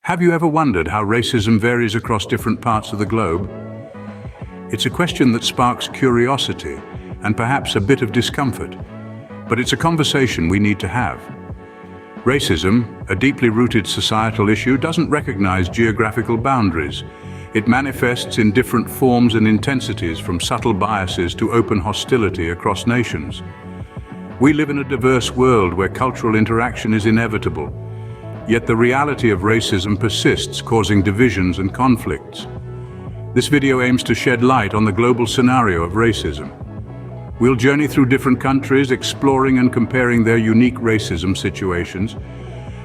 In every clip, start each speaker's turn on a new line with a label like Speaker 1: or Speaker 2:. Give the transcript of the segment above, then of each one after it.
Speaker 1: Have you ever wondered how racism varies across different parts of the globe? It's a question that sparks curiosity and perhaps a bit of discomfort, but it's a conversation we need to have. Racism, a deeply rooted societal issue, doesn't recognize geographical boundaries. It manifests in different forms and intensities, from subtle biases to open hostility across nations. We live in a diverse world where cultural interaction is inevitable. Yet the reality of racism persists, causing divisions and conflicts. This video aims to shed light on the global scenario of racism. We'll journey through different countries, exploring and comparing their unique racism situations.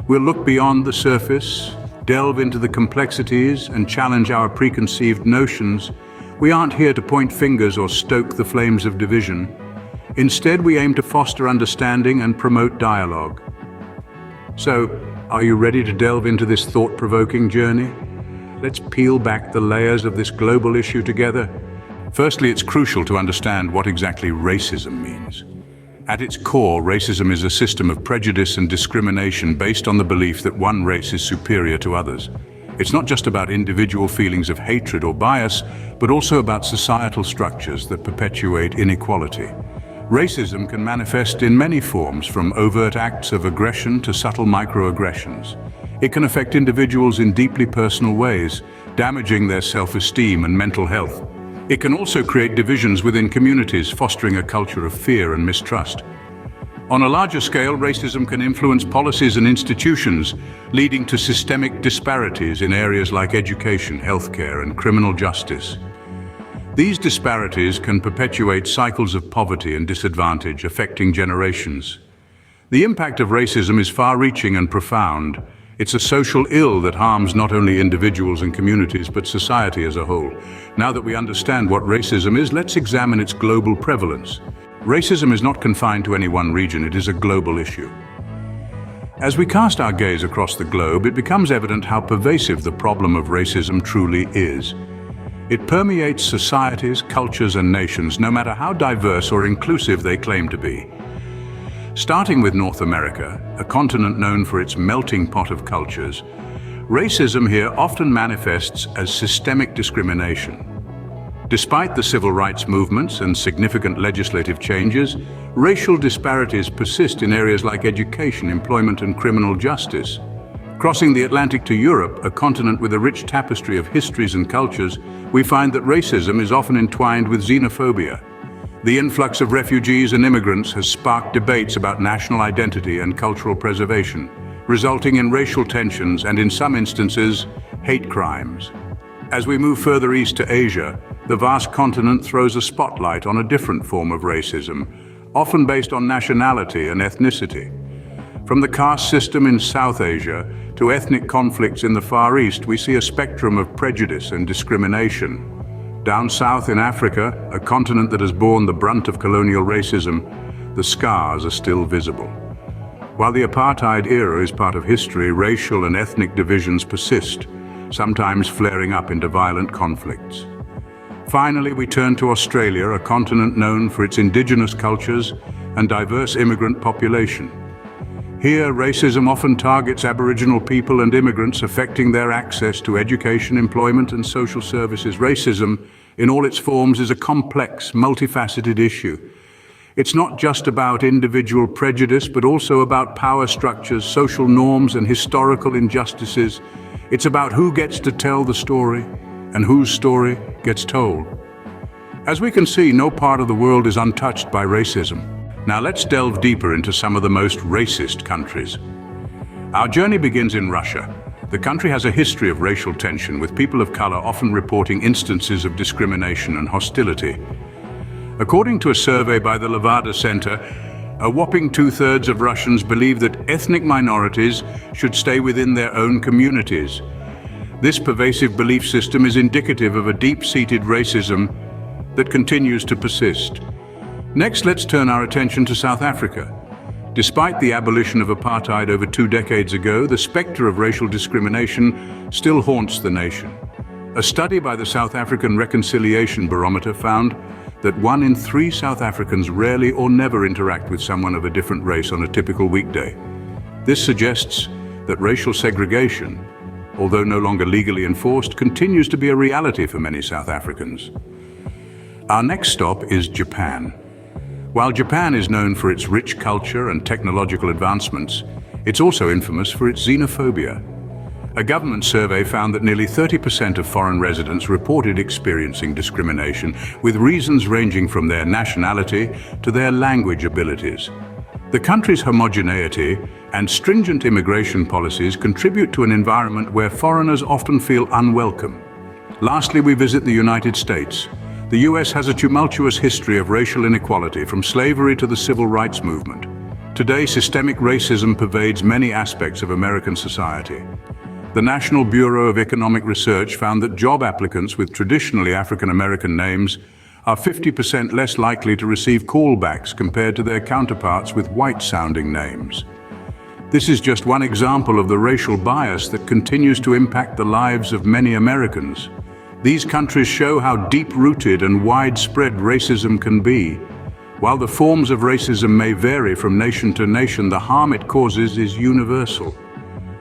Speaker 1: We'll look beyond the surface, delve into the complexities, and challenge our preconceived notions. We aren't here to point fingers or stoke the flames of division. Instead, we aim to foster understanding and promote dialogue. So, are you ready to delve into this thought-provoking journey? Let's peel back the layers of this global issue together. Firstly, it's crucial to understand what exactly racism means. At its core, racism is a system of prejudice and discrimination based on the belief that one race is superior to others. It's not just about individual feelings of hatred or bias, but also about societal structures that perpetuate inequality. Racism can manifest in many forms, from overt acts of aggression to subtle microaggressions. It can affect individuals in deeply personal ways, damaging their self-esteem and mental health. It can also create divisions within communities, fostering a culture of fear and mistrust. On a larger scale, racism can influence policies and institutions, leading to systemic disparities in areas like education, healthcare, and criminal justice. These disparities can perpetuate cycles of poverty and disadvantage, affecting generations. The impact of racism is far-reaching and profound. It's a social ill that harms not only individuals and communities, but society as a whole. Now that we understand what racism is, let's examine its global prevalence. Racism is not confined to any one region, it is a global issue. As we cast our gaze across the globe, it becomes evident how pervasive the problem of racism truly is. It permeates societies, cultures, and nations, no matter how diverse or inclusive they claim to be. Starting with North America, a continent known for its melting pot of cultures, racism here often manifests as systemic discrimination. Despite the civil rights movements and significant legislative changes, racial disparities persist in areas like education, employment, and criminal justice. Crossing the Atlantic to Europe, a continent with a rich tapestry of histories and cultures, we find that racism is often entwined with xenophobia. The influx of refugees and immigrants has sparked debates about national identity and cultural preservation, resulting in racial tensions and, in some instances, hate crimes. As we move further east to Asia, the vast continent throws a spotlight on a different form of racism, often based on nationality and ethnicity. From the caste system in South Asia to ethnic conflicts in the Far East, we see a spectrum of prejudice and discrimination. Down south in Africa, a continent that has borne the brunt of colonial racism, the scars are still visible. While the apartheid era is part of history, racial and ethnic divisions persist, sometimes flaring up into violent conflicts. Finally, we turn to Australia, a continent known for its indigenous cultures and diverse immigrant population. Here, racism often targets Aboriginal people and immigrants, affecting their access to education, employment, and social services. Racism, in all its forms, is a complex, multifaceted issue. It's not just about individual prejudice, but also about power structures, social norms, and historical injustices. It's about who gets to tell the story and whose story gets told. As we can see, no part of the world is untouched by racism. Now let's delve deeper into some of the most racist countries. Our journey begins in Russia. The country has a history of racial tension, with people of color often reporting instances of discrimination and hostility. According to a survey by the Levada Center, a whopping 2/3 of Russians believe that ethnic minorities should stay within their own communities. This pervasive belief system is indicative of a deep-seated racism that continues to persist. Next, let's turn our attention to South Africa. Despite the abolition of apartheid over 2 decades ago, the specter of racial discrimination still haunts the nation. A study by the South African Reconciliation Barometer found that 1 in 3 South Africans rarely or never interact with someone of a different race on a typical weekday. This suggests that racial segregation, although no longer legally enforced, continues to be a reality for many South Africans. Our next stop is Japan. While Japan is known for its rich culture and technological advancements, it's also infamous for its xenophobia. A government survey found that nearly 30% of foreign residents reported experiencing discrimination, with reasons ranging from their nationality to their language abilities. The country's homogeneity and stringent immigration policies contribute to an environment where foreigners often feel unwelcome. Lastly, we visit the United States. The US has a tumultuous history of racial inequality, from slavery to the civil rights movement. Today, systemic racism pervades many aspects of American society. The National Bureau of Economic Research found that job applicants with traditionally African American names are 50% less likely to receive callbacks compared to their counterparts with white-sounding names. This is just one example of the racial bias that continues to impact the lives of many Americans. These countries show how deep-rooted and widespread racism can be. While the forms of racism may vary from nation to nation, the harm it causes is universal.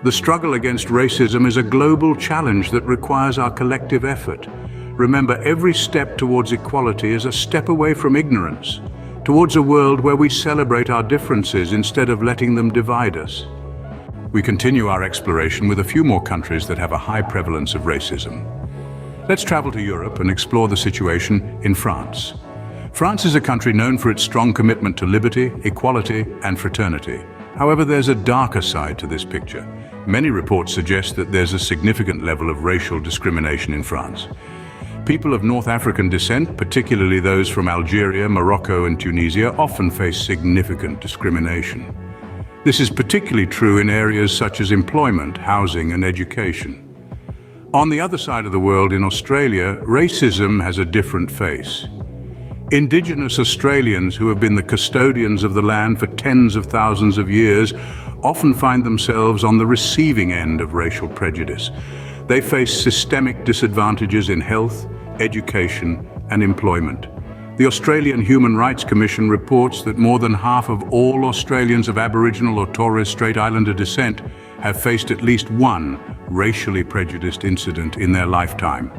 Speaker 1: The struggle against racism is a global challenge that requires our collective effort. Remember, every step towards equality is a step away from ignorance, towards a world where we celebrate our differences instead of letting them divide us. We continue our exploration with a few more countries that have a high prevalence of racism. Let's travel to Europe and explore the situation in France. France is a country known for its strong commitment to liberty, equality, and fraternity. However, there's a darker side to this picture. Many reports suggest that there's a significant level of racial discrimination in France. People of North African descent, particularly those from Algeria, Morocco, and Tunisia, often face significant discrimination. This is particularly true in areas such as employment, housing, and education. On the other side of the world, in Australia, racism has a different face. Indigenous Australians, who have been the custodians of the land for tens of thousands of years, often find themselves on the receiving end of racial prejudice. They face systemic disadvantages in health, education, and employment. The Australian Human Rights Commission reports that more than half of all Australians of Aboriginal or Torres Strait Islander descent have faced at least one racially prejudiced incident in their lifetime.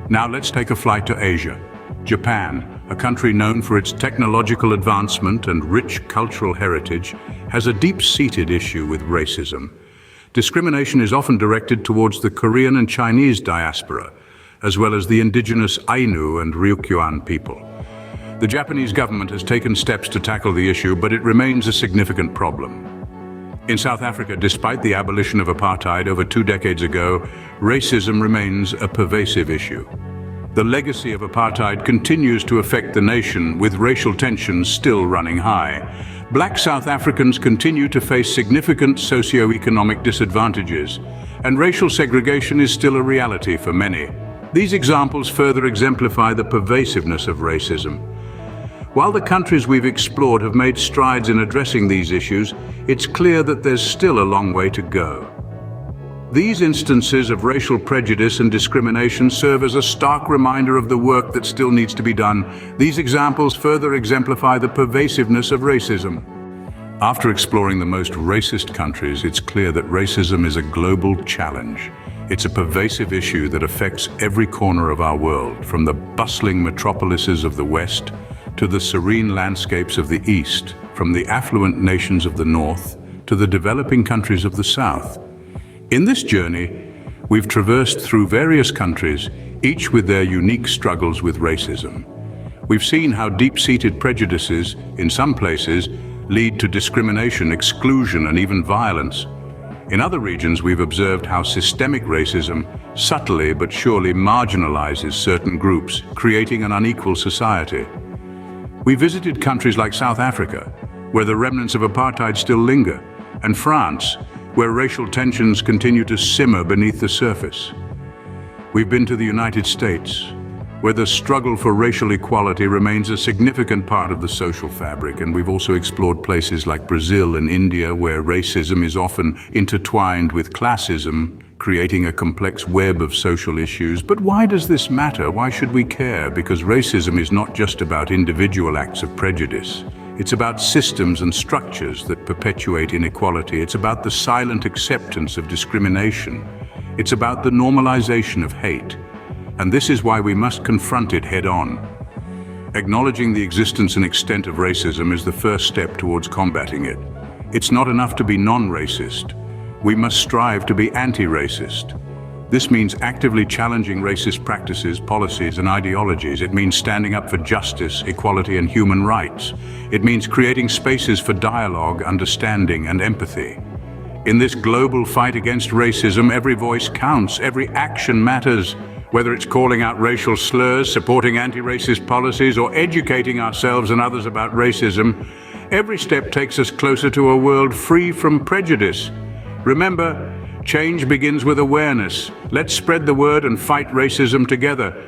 Speaker 1: Now let's take a flight to Asia. Japan, a country known for its technological advancement and rich cultural heritage, has a deep-seated issue with racism. Discrimination is often directed towards the Korean and Chinese diaspora, as well as the indigenous Ainu and Ryukyuan people. The Japanese government has taken steps to tackle the issue, but it remains a significant problem. In South Africa, despite the abolition of apartheid over 2 decades ago, racism remains a pervasive issue. The legacy of apartheid continues to affect the nation, with racial tensions still running high. Black South Africans continue to face significant socio-economic disadvantages, and racial segregation is still a reality for many. These examples further exemplify the pervasiveness of racism. While the countries we've explored have made strides in addressing these issues, it's clear that there's still a long way to go. These instances of racial prejudice and discrimination serve as a stark reminder of the work that still needs to be done. These examples further exemplify the pervasiveness of racism. After exploring the most racist countries, it's clear that racism is a global challenge. It's a pervasive issue that affects every corner of our world, from the bustling metropolises of the West to the serene landscapes of the East, from the affluent nations of the North to the developing countries of the South. In this journey, we've traversed through various countries, each with their unique struggles with racism. We've seen how deep-seated prejudices, in some places, lead to discrimination, exclusion, and even violence. In other regions, we've observed how systemic racism subtly but surely marginalizes certain groups, creating an unequal society. We visited countries like South Africa, where the remnants of apartheid still linger, and France, where racial tensions continue to simmer beneath the surface. We've been to the United States, where the struggle for racial equality remains a significant part of the social fabric, and we've also explored places like Brazil and India, where racism is often intertwined with classism, creating a complex web of social issues. But why does this matter? Why should we care? Because racism is not just about individual acts of prejudice. It's about systems and structures that perpetuate inequality. It's about the silent acceptance of discrimination. It's about the normalization of hate. And this is why we must confront it head-on. Acknowledging the existence and extent of racism is the first step towards combating it. It's not enough to be non-racist. We must strive to be anti-racist. This means actively challenging racist practices, policies, and ideologies. It means standing up for justice, equality, and human rights. It means creating spaces for dialogue, understanding, and empathy. In this global fight against racism, every voice counts, every action matters. Whether it's calling out racial slurs, supporting anti-racist policies, or educating ourselves and others about racism, every step takes us closer to a world free from prejudice. Remember, change begins with awareness. Let's spread the word and fight racism together.